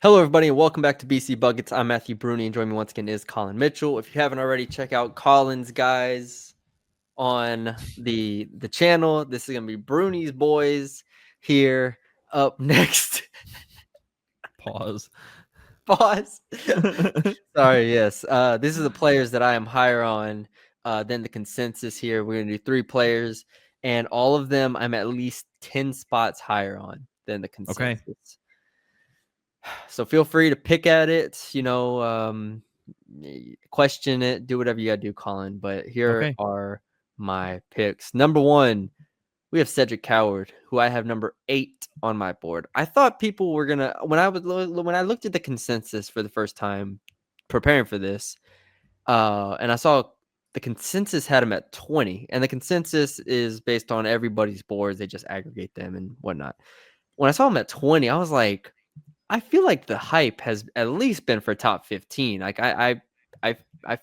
Hello, everybody, and welcome back to BC Buckets. I'm Matthew Brune, and joining me once again is Colin Mitchell. If you haven't already, check out Colin's guys on the channel. This is gonna be Brune's boys here. Up next, Pause. boss. Sorry, yes. This is the players that I am higher on than the consensus here. We're gonna do 3 players, and all of them I'm at least 10 spots higher on than the Okay. consensus. So feel free to pick at it, question it, do whatever you gotta do, Colin. But here Okay. are my picks. Number 1, we have Cedric Coward, who I have number 8 on my board. I thought people were gonna when I looked at the consensus for the first time preparing for this, and I saw the consensus had him at 20, and the consensus is based on everybody's boards. They just aggregate them and whatnot. When I saw him at 20, I was like, I feel like the hype has at least been for top 15. Like I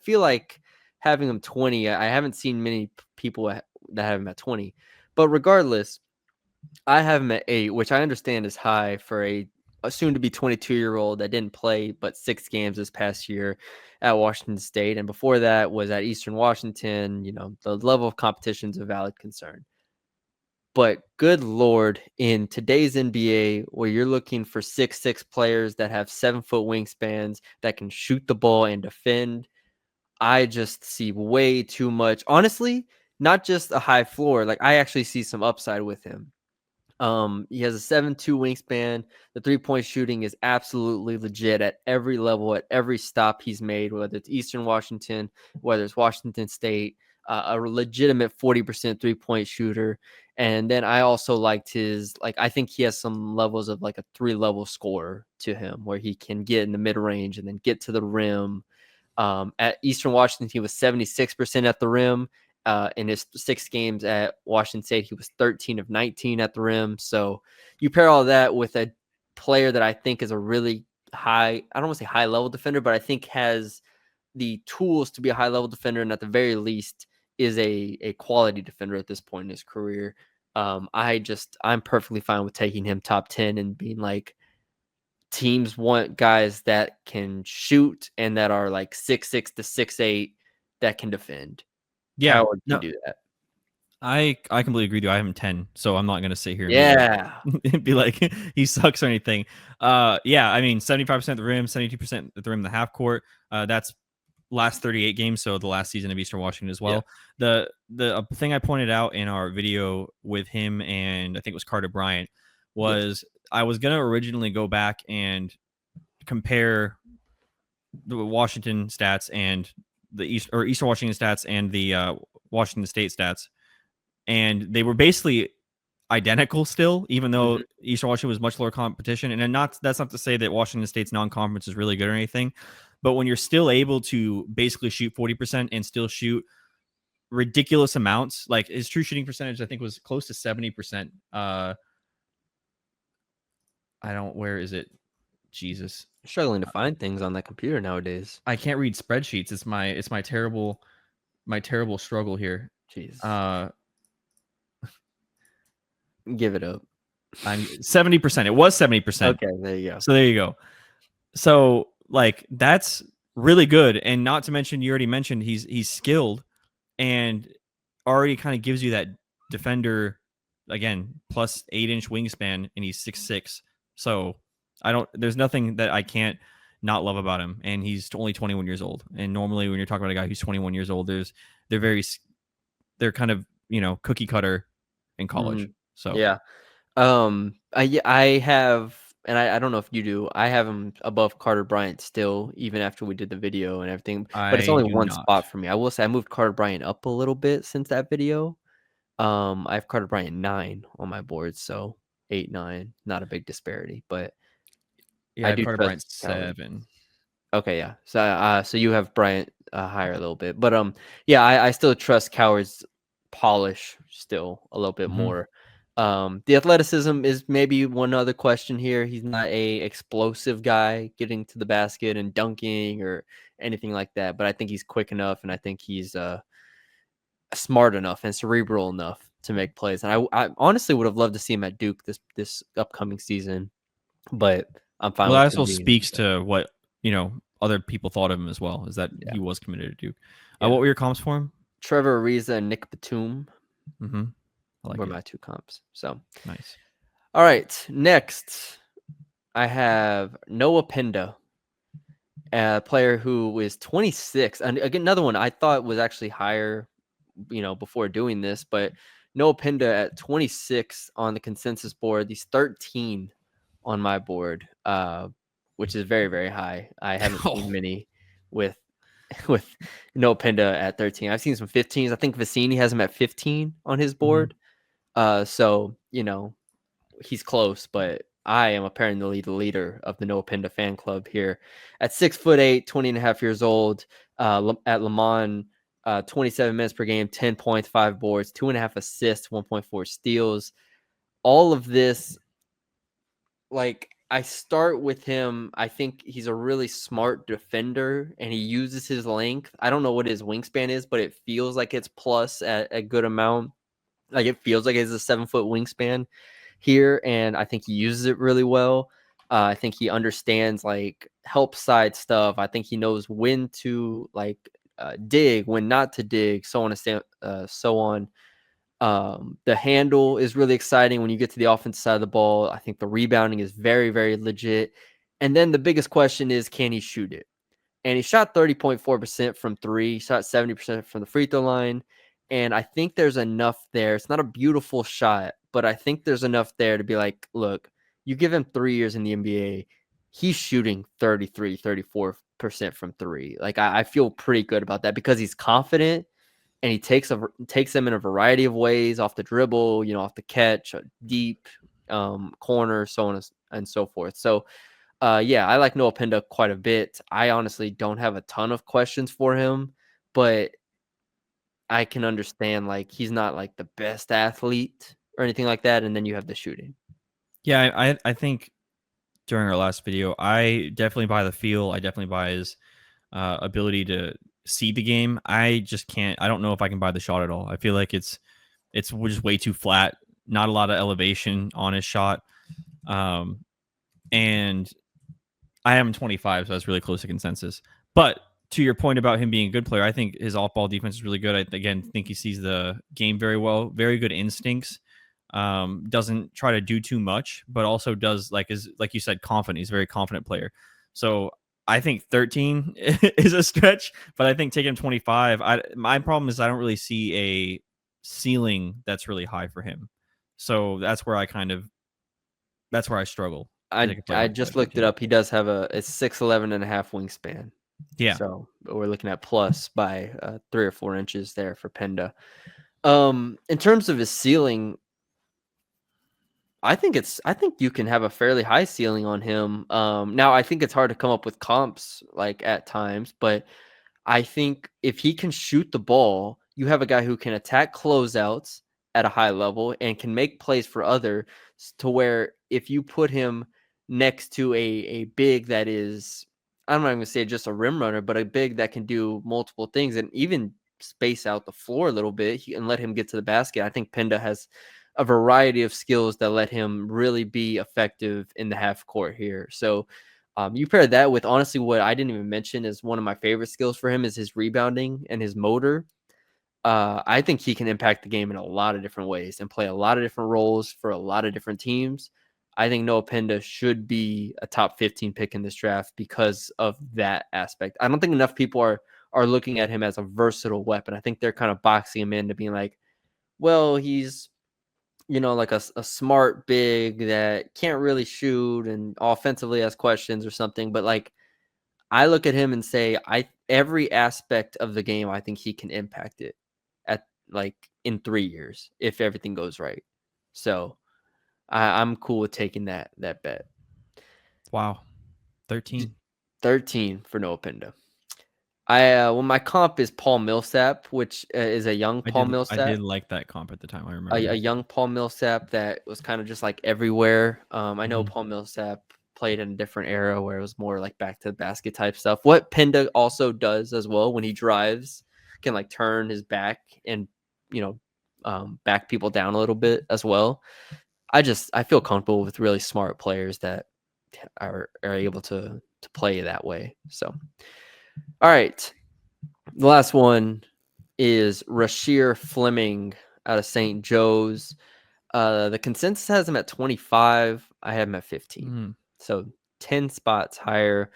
feel like having him 20. I haven't seen many people that have him at 20. But regardless, I have him at 8, which I understand is high for a soon to be 22-year-old that didn't play but 6 games this past year at Washington State, and before that was at Eastern Washington. The level of competition is a valid concern. But good Lord, in today's NBA, where you're looking for 6'6" players that have 7-foot wingspans that can shoot the ball and defend, I just see way too much. Honestly, not just a high floor. Like, I actually see some upside with him. He has a 7'2" wingspan. The 3-point shooting is absolutely legit at every level, at every stop he's made, whether it's Eastern Washington, whether it's Washington State, a legitimate 40% 3-point shooter. And then I also liked I think he has some levels of like a 3-level scorer to him where he can get in the mid range and then get to the rim. At Eastern Washington, he was 76% at the rim. In his 6 games at Washington State, he was 13 of 19 at the rim. So you pair all that with a player that I think is a really high, I don't want to say high level defender, but I think has the tools to be a high level defender, and at the very least is a quality defender at this point in his career. I'm perfectly fine with taking him top 10 and being like, teams want guys that can shoot and that are like 6'6" to 6'8" that can defend. Yeah. Coward can No, do that. I completely agree with you. I have him 10, so I'm not gonna sit here and Yeah. be like he sucks or anything. Yeah, I mean 75% of the rim, 72% of the rim, the half court. That's last 38 games, so the last season of Eastern Washington as Yeah. well. The thing I pointed out in our video with him and I think it was Carter Bryant Yes. was I was gonna originally go back and compare the Washington stats and the Eastern Washington stats and the Washington State stats, and they were basically identical still, even though Mhm. Eastern Washington was much lower competition. And that's not to say that Washington State's non-conference is really good or anything, but when you're still able to basically shoot 40% and still shoot ridiculous amounts, like his true shooting percentage, I think was close to 70%. Where is it? Jesus, Struggling to find things on that computer nowadays. I can't read spreadsheets. It's my terrible struggle here. Jeez. Uh, Give it up. I'm 70%. It was 70%. Okay, there you go. So there you go. So like that's really good, and not to mention you already mentioned he's skilled and already kind of gives you that defender again plus 8-inch wingspan, and he's 6'6". So there's nothing that I can't not love about him, and he's only 21 years old. And normally when you're talking about a guy who's 21 years old, they're kind of cookie cutter in college. Mhm. So Yeah. I have, and I don't know if you do. I have him above Carter Bryant still, even after we did the video and everything. But it's I only do one not. spot for me. I will say I moved Carter Bryant up a little bit since that video. I have Carter Bryant 9 on my board, so 8, 9, not a big disparity, but Yeah, I I have do Carter trust Bryant Coward. 7. Okay, yeah. So you have Bryant higher a little bit, but yeah, I still trust Coward's polish still a little bit Mm-hmm. more. The athleticism is maybe one other question here. He's not a explosive guy getting to the basket and dunking or anything like that, but I think he's quick enough, and I think he's smart enough and cerebral enough to make plays. And I honestly would have loved to see him at Duke this upcoming season, but I'm fine Well, with that him also being in speaks Penda. to what other people thought of him as well. Is that Yeah, he was committed to Duke. yeah. What were your comps for him? Trevor Ariza and Nick Batum Mm-hmm. I like were it. my two comps. So, Nice. all right. Next, I have Noah Penda, a player who is 26. And again, another one I thought was actually higher, before doing this, but Noah Penda at 26 on the consensus board. He's 13 on my board, which is very, very high. I haven't seen Oh. many with with Noah Penda at 13. I've seen some 15s. I think Vicini has him at 15 on his Mm-hmm. board. So he's close, but I am apparently the leader of the Noah Penda fan club here. At 6'8", 20 and a half years old, at Le Mans, 27 minutes per game, 10 points, 5 boards, 2.5 assists, 1.4 steals. All of this, like, I start with him. I think he's a really smart defender, and he uses his length. I don't know what his wingspan is, but it feels like it's plus at a good amount. Like, it feels like it's a 7-foot wingspan here, and I think he uses it really well. I think he understands like help side stuff. I think he knows when to like dig, when not to dig, so on so on. The handle is really exciting when you get to the offensive side of the ball. I think the rebounding is very, very legit. And then the biggest question is, can he shoot it? And he shot 30.4% from three, shot 70% from the free throw line. And I think there's enough there. It's not a beautiful shot, but I think there's enough there to be like, look, you give him 3 years in the NBA, he's shooting 33, 34% from three. Like, I feel pretty good about that because he's confident and he takes them in a variety of ways, off the dribble, off the catch, deep, corner, so on and so forth. So, yeah, I like Noah Penda quite a bit. I honestly don't have a ton of questions for him, but I can understand like he's not like the best athlete or anything like that. And then you have the shooting. Yeah, I think during our last video, I definitely buy the feel. I definitely buy his ability to see the game. I just can't. I don't know if I can buy the shot at all. I feel like it's just way too flat. Not a lot of elevation on his shot. And I am 25, so that's really close to consensus. But to your point about him being a good player, I think his off-ball defense is really good. I again think he sees the game very well, very good instincts. Doesn't try to do too much, but also does like you said, confident. He's a very confident player. So I think 13 is a stretch, but I think taking him 25. My problem is I don't really see a ceiling that's really high for him. So that's where I struggle to I take a player I like just at looked it 13. up. He does have a 6'11" and a half wingspan. Yeah. So we're looking at plus by 3 or 4 inches there for Penda. In terms of his ceiling, I think you can have a fairly high ceiling on him. Now I think it's hard to come up with comps like at times, but I think if he can shoot the ball, you have a guy who can attack closeouts at a high level and can make plays for others, to where if you put him next to a big that is, I'm not going to say just a rim runner, but a big that can do multiple things and even space out the floor a little bit and let him get to the basket. I think Penda has a variety of skills that let him really be effective in the half court here. So you pair that with honestly what I didn't even mention is one of my favorite skills for him is his rebounding and his motor. I think he can impact the game in a lot of different ways and play a lot of different roles for a lot of different teams. I think Noah Penda should be a top 15 pick in this draft because of that aspect. I don't think enough people are looking at him as a versatile weapon. I think they're kind of boxing him into being like, well, he's like a smart big that can't really shoot and offensively has questions or something. But like, I look at him and say, every aspect of the game, I think he can impact it at like in 3 years if everything goes right. So I'm cool with taking that bet. Wow. 13. 13 for Noah Pinda. Well, my comp is Paul Millsap, which is a young Paul I Millsap. did like that comp at the time. I A remember. young Paul Millsap that was kind of just like everywhere. I know Mhm. Paul Millsap played in a different era where it was more like back to the basket type stuff. What Penda also does as well when he drives, can like turn his back and you know back people down a little bit as well. I feel comfortable with really smart players that are able to play that way. So, all right, the last one is Rasheer Fleming out of St. Joe's. The consensus has him at 25. I have him at 15. So 10 spots higher.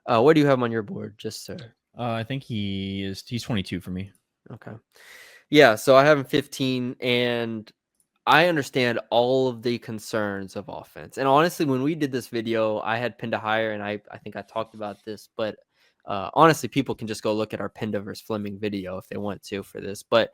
What do you have him on your board? Just so. I think he's 22 for me. Okay. Yeah, so I have him 15, and I understand all of the concerns of offense. And honestly, when we did this video, I had Penda higher, and I think I talked about this, but honestly, people can just go look at our Penda versus Fleming video if they want to for this. But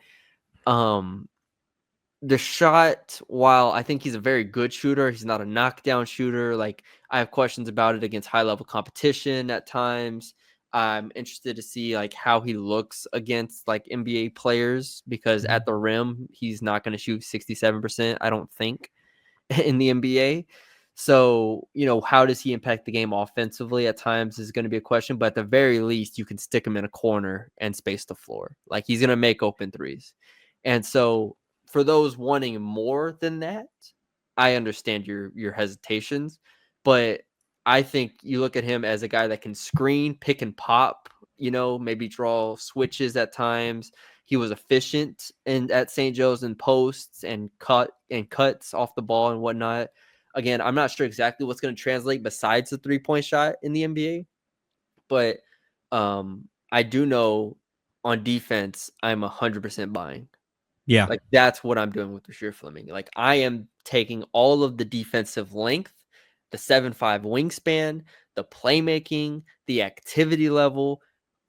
the shot, while I think he's a very good shooter, he's not a knockdown shooter. Like, I have questions about it against high level competition at times. I'm interested to see like how he looks against like NBA players, because at the rim, he's not going to shoot 67%, I don't think, in the NBA. So, how does he impact the game offensively at times is going to be a question, but at the very least, you can stick him in a corner and space the floor. Like, he's going to make open threes. And so, for those wanting more than that, I understand your hesitations, but I think you look at him as a guy that can screen, pick and pop, maybe draw switches at times. He was efficient at St. Joe's in posts and cuts off the ball and whatnot. Again, I'm not sure exactly what's going to translate besides the 3-point shot in the NBA, but I do know on defense, I'm 100% buying. Yeah. Like, that's what I'm doing with Rasheer Fleming. Like, I am taking all of the defensive length, the 7'5" wingspan, the playmaking, the activity level,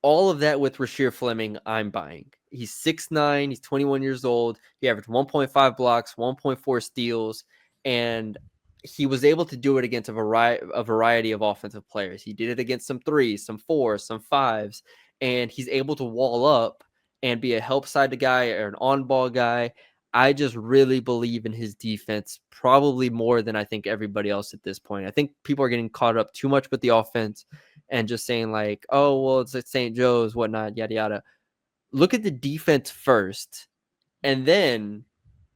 all of that with Rasheer Fleming, I'm buying. He's 6'9", he's 21 years old. He averaged 1.5 blocks, 1.4 steals, and he was able to do it against a variety of offensive players. He did it against some threes, some fours, some fives, and he's able to wall up and be a help side guy or an on-ball guy. I just really believe in his defense, probably more than I think everybody else at this point. I think people are getting caught up too much with the offense and just saying like, oh, well, it's at St. Joe's, whatnot, yada, yada. Look at the defense first, and then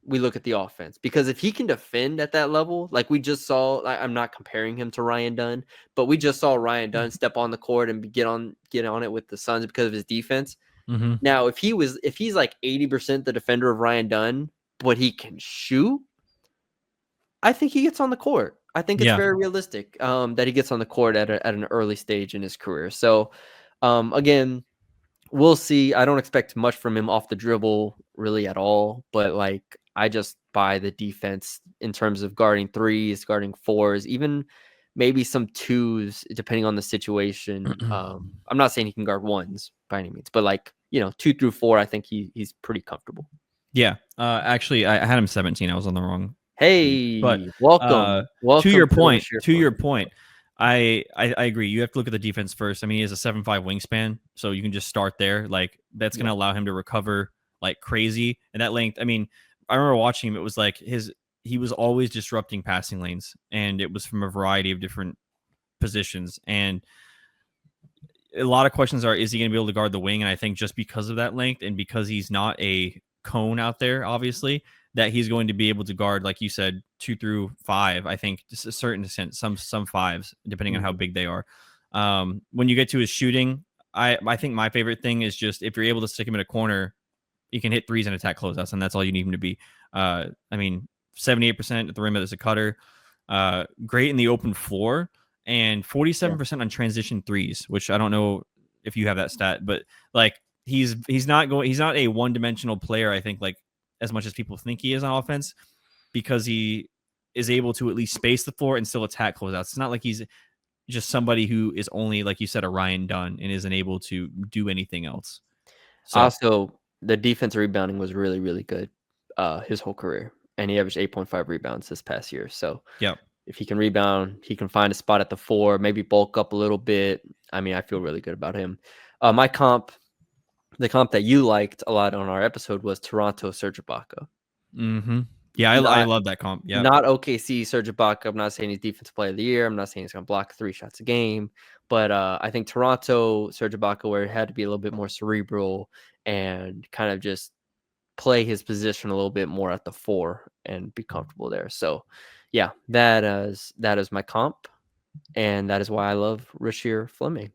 we look at the offense. Because if he can defend at that level, like we just saw, I'm not comparing him to Ryan Dunn, but we just saw Ryan Dunn step on the court and get on it with the Suns because of his defense. Mm-hmm. Now, if he's like 80% the defender of Ryan Dunn, but he can shoot, I think he gets on the court. I think it's very realistic that he gets on the court at an early stage in his career. So, again, we'll see. I don't expect much from him off the dribble really at all, but like, I just buy the defense in terms of guarding threes, guarding fours, even maybe some twos, depending on the situation. I'm not saying he can guard ones by any means, but like, 2 through 4, I think he's pretty comfortable. Yeah. Actually, I had him 17. I was on the wrong. Hey, But welcome to your point, Fleming. I agree. You have to look at the defense first. I mean, he has a 7'5" wingspan, so you can just start there. Like, that's going to allow him to recover like crazy. And that length, I mean, I remember watching him. It was like he was always disrupting passing lanes, and it was from a variety of different positions. And a lot of questions are, is he going to be able to guard the wing? And I think just because of that length and because he's not a cone out there, obviously, that he's going to be able to guard, like you said, 2 through 5. I think to a certain extent, some fives, depending on how big they are. When you get to his shooting, I think my favorite thing is just if you're able to stick him in a corner, you can hit threes and attack closeouts, and that's all you need him to be. I mean, 78% at the rim as a cutter, great in the open floor, and 47% on transition threes, which I don't know if you have that stat, but like he's not a one-dimensional player, I think, like as much as people think he is on offense, because he is able to at least space the floor and still attack closeouts. It's not like he's just somebody who is only, like you said, a Ryan Dunn and isn't able to do anything else. So Also, the defensive rebounding was really, really good his whole career, and he averaged 8.5 rebounds this past year. So, yeah. If he can rebound, he can find a spot at the 4, maybe bulk up a little bit. I mean, I feel really good about him. My comp, the comp that you liked a lot on our episode was Toronto Serge Ibaka. Mm-hmm. Yeah, I love that comp. Yeah. Not OKC Serge Ibaka. I'm not saying he's defensive player of the year. I'm not saying he's going to block 3 shots a game. But I think Toronto Serge Ibaka, where it had to be a little bit more cerebral and kind of just play his position a little bit more at the 4 and be comfortable there. So, yeah, that is my comp. and that is why I love Rasheer Fleming.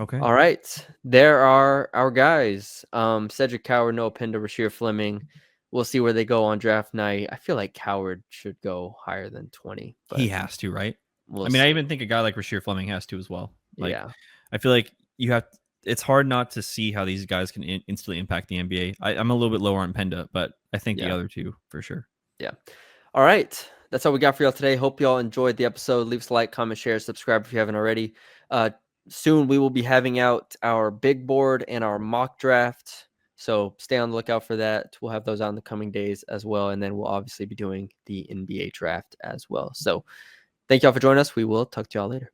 Okay. All right, there are our guys. Cedric Coward, Noah Penda, Rasheer Fleming. We'll see where they go on draft night. I feel like Coward should go higher than 20, He but has to, right? we'll I mean, I see. even think a guy like Rasheer Fleming has to as well. Like, Yeah, I feel like you have. It's hard not to see how these guys can instantly impact the NBA. I'm a little bit lower on Penda, but I think the yeah, other two for sure. yeah. All right, that's all we got for y'all today. Hope y'all enjoyed the episode. Leave us a like, comment, share, subscribe if you haven't already. Soon we will be having out our big board and our mock draft. So stay on the lookout for that. We'll have those out in the coming days as well. And then we'll obviously be doing the NBA draft as well. So thank y'all for joining us. We will talk to y'all later.